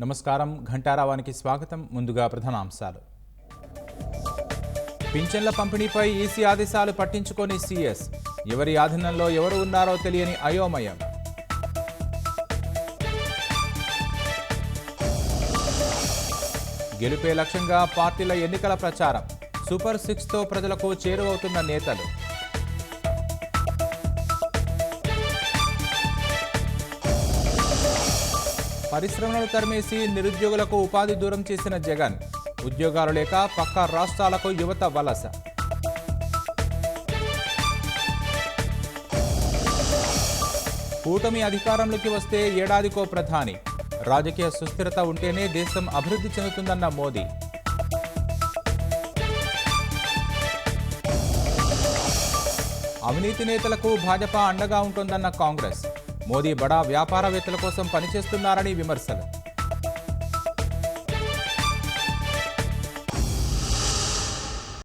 నమస్కారం ఘంటారావానికి స్వాగతం. ముందుగా ప్రధానాంశాలు. పింఛన్ల పంపిణీపై ఈసీ ఆదేశాలు పట్టించుకొని సీఎస్. ఎవరి ఆధీనంలో ఎవరు ఉన్నారో తెలియని అయోమయం. గెలుపే లక్ష్యంగా పార్టీల ఎన్నికల ప్రచారం. సూపర్ 6తో ప్రజలకు చేరువవుతున్న నేతలు. పరిశ్రమలను తరిమేసి నిరుద్యోగులకు ఉపాధి దూరం చేసిన జగన్. ఉద్యోగాలు లేక పక్క రాష్ట్రాలకు యువత వలస. కూటమి అధికారంలోకి వస్తే ఏడాదికో ప్రధాని. రాజకీయ సుస్థిరత ఉంటేనే దేశం అభివృద్ధి చెందుతుందన్న మోదీ. అవినీతి నేతలకు భాజపా అండగా ఉంటుందన్న కాంగ్రెస్. మోదీ బడా వ్యాపారవేత్తల కోసం పనిచేస్తున్నారని విమర్శలు.